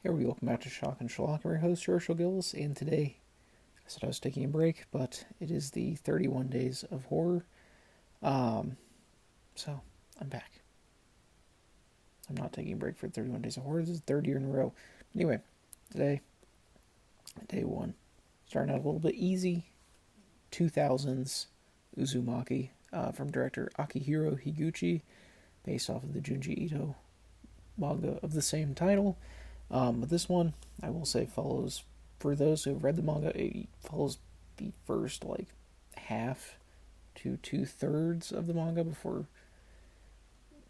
Hey everybody, welcome back to Shock and Schlock. I'm your host, Herschel Gillis, and today I said I was taking a break, but it is the 31 Days of Horror. Um, so I'm back. I'm not taking a break for 31 Days of Horror. This is the third year in a row. Anyway, today, day one, starting out a little bit easy. 2000s Uzumaki from director Akihiro Higuchi, based off of the Junji Ito manga of the same title. But this one, I will say, follows, for those who have read the manga, it follows the first, half to two-thirds of the manga before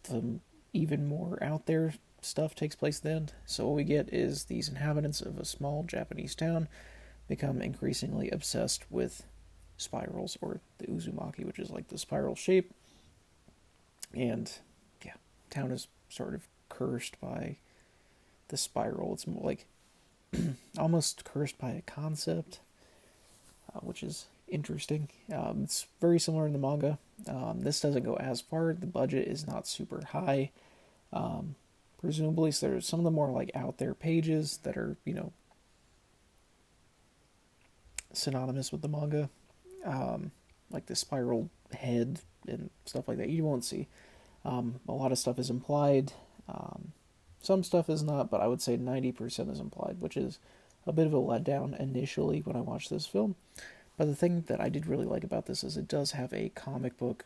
the even more out there stuff takes place at the end. So what we get is these inhabitants of a small Japanese town become increasingly obsessed with spirals, or the Uzumaki, which is like the spiral shape. And, yeah, town is sort of cursed by the spiral. It's more like almost cursed by a concept, which is interesting. It's very similar in the manga. This doesn't go as far. The budget is not super high. Presumably, so there's some of the more out there pages that are synonymous with the manga, like the spiral head and stuff like that. You won't see. A lot of stuff is implied. Some stuff is not, but I would say 90% is implied, which is a bit of a letdown initially when I watched this film. But the thing that I did really like about this is it does have a comic book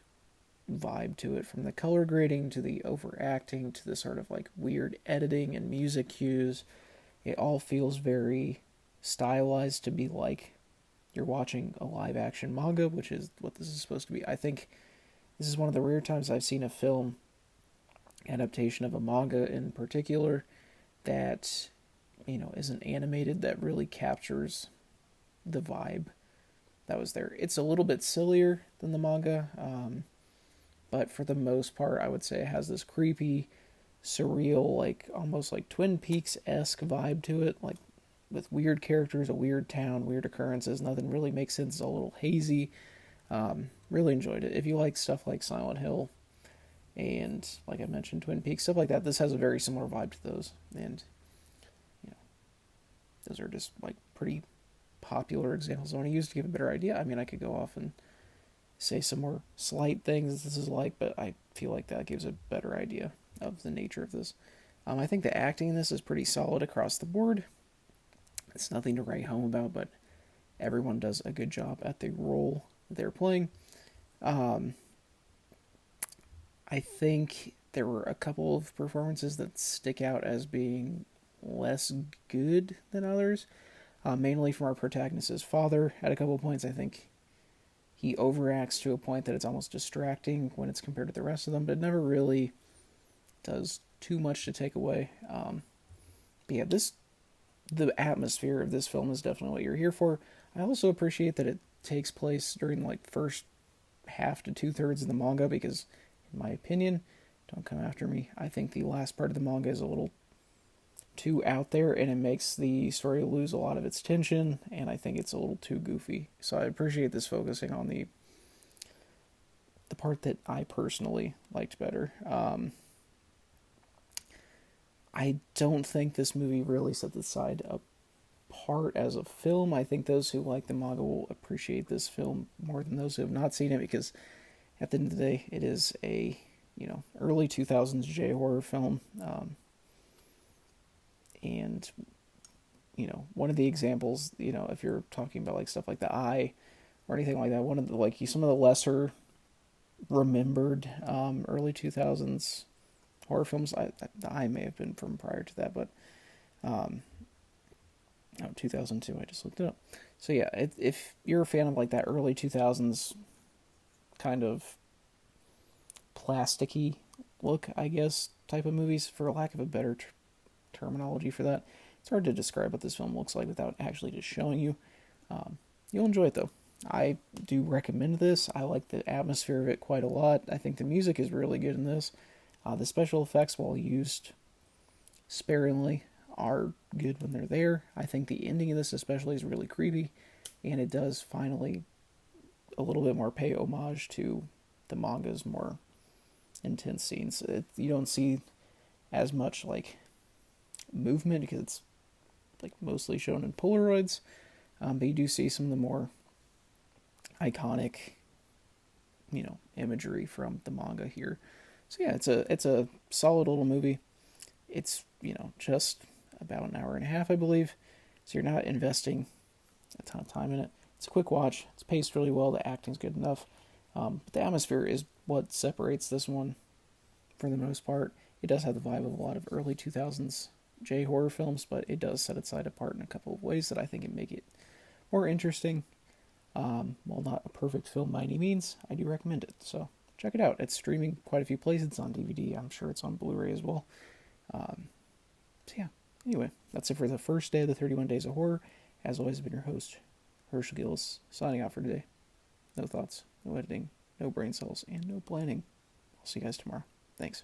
vibe to it, from the color grading to the overacting to the sort of weird editing and music cues. It all feels very stylized to be like you're watching a live action manga, which is what this is supposed to be. I think this is one of the rare times I've seen a film adaptation of a manga in particular that isn't animated, that really captures the vibe that was there. It's a little bit sillier than the manga, but for the most part I would say it has this creepy, surreal, almost like Twin Peaks-esque vibe to it, with weird characters, a weird town, weird occurrences. Nothing really makes sense. It's a little hazy. Really enjoyed it. If you like stuff like Silent Hill and, like I mentioned, Twin Peaks, stuff like that, this has a very similar vibe to those. And those are just pretty popular examples I want to use to give a better idea. I mean, I could go off and say some more slight things this is like, but I feel like that gives a better idea of the nature of this. I think the acting in this is pretty solid across the board. It's nothing to write home about, but everyone does a good job at the role they're playing. I think there were a couple of performances that stick out as being less good than others, mainly from our protagonist's father. At a couple of points, I think he overacts to a point that it's almost distracting when it's compared to the rest of them, but it never really does too much to take away. But yeah, the atmosphere of this film is definitely what you're here for. I also appreciate that it takes place during first half to two-thirds of the manga, because in my opinion, don't come after me, I think the last part of the manga is a little too out there, and it makes the story lose a lot of its tension, and I think it's a little too goofy. So I appreciate this focusing on the part that I personally liked better. I don't think this movie really sets the side apart as a film. I think those who like the manga will appreciate this film more than those who have not seen it, because at the end of the day, it is a early 2000s J horror film, and one of the examples, if you're talking about stuff like The Eye or anything like that, one of the some of the lesser remembered early 2000s horror films. The Eye may have been from prior to that, but 2002. I just looked it up. So yeah, if you're a fan of that early 2000s kind of plasticky look, I guess, type of movies, for lack of a better terminology for that, it's hard to describe what this film looks like without actually just showing you. You'll enjoy it though. I do recommend this. I like the atmosphere of it quite a lot. I think the music is really good in this. The special effects, while used sparingly, are good when they're there. I think the ending of this especially is really creepy, and it does finally a little bit more pay homage to the manga's more intense scenes. You don't see as much movement because it's like mostly shown in Polaroids, but you do see some of the more iconic, imagery from the manga here. So yeah, it's a solid little movie. It's just about an hour and a half, I believe. So you're not investing a ton of time in it. It's a quick watch. It's paced really well. The acting's good enough. But the atmosphere is what separates this one for the most part. It does have the vibe of a lot of early 2000s J horror films, but it does set its side apart in a couple of ways that I think make it more interesting. While not a perfect film by any means, I do recommend it. So check it out. It's streaming quite a few places. It's on DVD. I'm sure it's on Blu-ray as well. So yeah. Anyway, that's it for the first day of the 31 Days of Horror. As always, I've been your host, Herschel Gillis, signing out for today. No thoughts, no editing, no brain cells, and no planning. I'll see you guys tomorrow. Thanks.